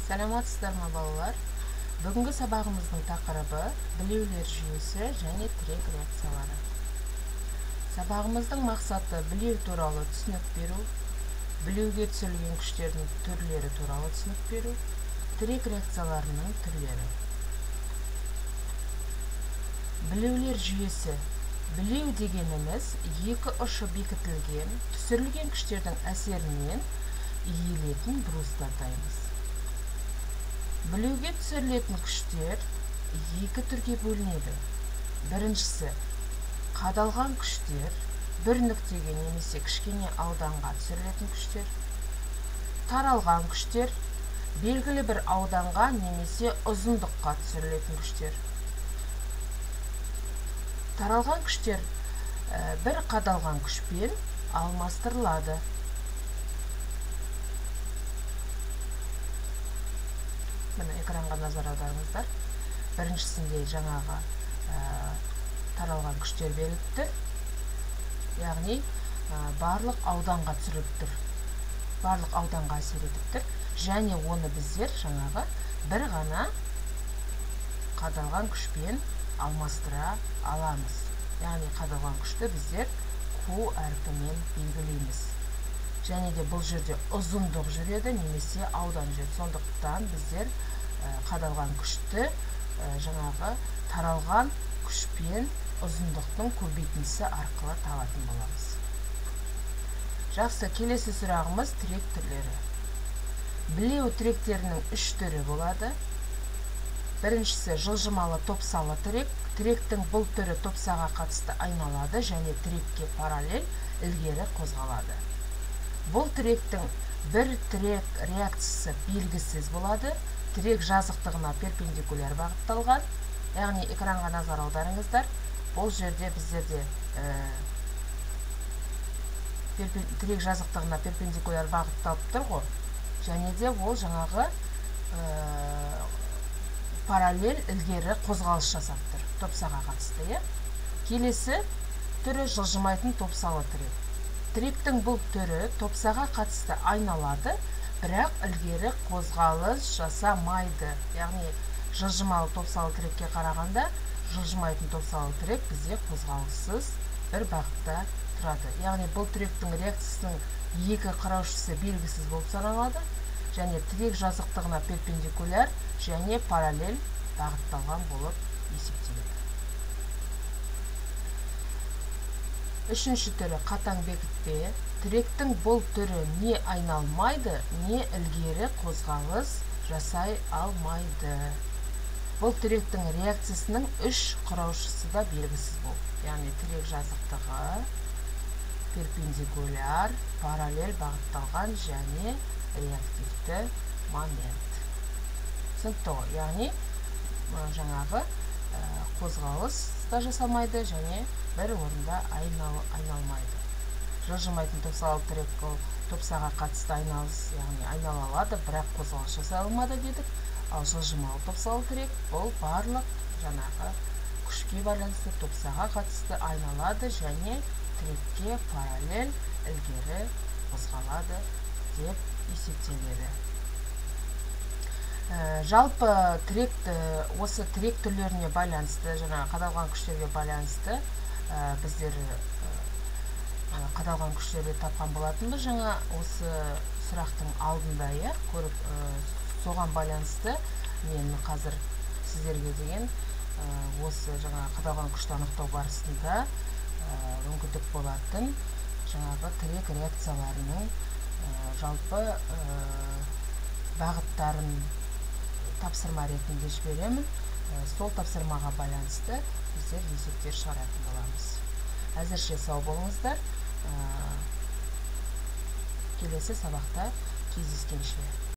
Саламатсыздар ма балалар? Бүгінгі сабағымыздың тақырыбы білеулер жүйесі және тірек реакциялары. Сабағымыздың мақсаты білеу туралы түсінік беру, білеуге түсірілген күштердің түрлері туралы түсінік беру, тірек реакцияларының түрлері. Білеулер жүйесі. Білеу дегеніміз екі ұшы бекітілген, түсірілген күштердің әсерінен иілетін брустар атаймыз. Білеуге түсірілетін күштер екі түрге бөлінеді. Біріншісі қадалған күштер, бір нүктеге немесе кішкене ауданға түсірілетін күштер. Таралған күштер, белгілі бір ауданға немесе ұзындыққа түсірілетін күштер. Таралған күштер бір қадалған күшпен алмастырылады. Міне экранға назар аударыңыздар. Біріншісінде жаңағы таралған күштер беріліп тұр. Яғни барлық ауданға түсіріліп тұр. Барлық ауданға әсер етіп тұр. Және оны біздер жаңағы бір ғана қадалған күшпен алмастыра аламыз. Яғни қадалған күшті біздер Q әрпімен белгілейміз. Және де бұл жерде ұзындық жүреді, немесе аудан жүреді. Сондықтан біздер қадалған күшті жаңағы таралған күшпен ұзындықтың көбейтіндісі арқылы табатын боламыз. Жақсы, келесі сұрағымыз тірек түрлері. Білеу тіректерінің үш түрі болады. Біріншісі жылжымалы топсалы тірек. Тіректің бұл түрі топсаға қатысты айналады және тірекке параллель ілгері қозғалады. Бұл тіректің бір тірек реакциясы белгісіз болады. Тірек жазықтығына перпендикуляр бағытталған. Яғни экранға назар аударыңыздар. Бұл жерде біздерде тірек жазықтығына перпендикуляр бағытталып тұр ғой. Және де ол жаңағы параллель ілгері қозғалыс жасап тұр. Топсаға қатысты. Келесі түрі жылжымайтын топсалы тірек. Тіректің бұл түрі топсаға қатысты айналады, бірақ ілгері қозғалыс жасамайды. Яғни жылжымалы топсалы тірекке қарағанда жылжымайтын топсалы тірек бізде қозғалыссыз бір бағытта тұрады. Яғни бұл тіректің реакциясының екі құраушысы белгісіз болып саналады және тірек жазықтығына перпендикуляр және параллель бағытталған болып есептеледі. Үшінші түрі қатаң бекітпе. Тіректің бұл түрі не айналмайды, не ілгері қозғалыс жасай алмайды. Бұл тіректің реакциясының үш құраушысы да белгісіз болып. Яғни тірек жазықтығы, перпендикуляр, параллель бағытталған және реактивті момент. Түсінікті ғой? Яғни жаңағы қозғалыс да жасамайды және бір орында айналмайды. Жылжымайтын топсалы тірек топсаға қатысты айнала алады, бірақ қозғалыс жасай алмады дедік. Ал жылжымалы топсалы тірек бұл барлық жаңағы күшке байланысты топсаға қатысты айналады және тірекке параллель ілгері қозғалады деп есептеледі. Жалпы осы тірек түрлеріне байланысты, жаңағы қадалған күштерге байланысты біздер қадалған күштерді тапқан болатынбыз. Жаңа осы сұрақтың алдында көріп, соған байланысты мен қазір сіздерге деген осы жаңа қадалған күшті анықтау барысында мүмкіндік болатын жаңағы тірек реакцияларының жалпы бағыттарын тапсырма ретінде жіберемін. Сол тапсырмаға байланысты біздер есептер шығаратын боламыз. Әзірше сау болыңыздар. Келесі сабақта кездескенше.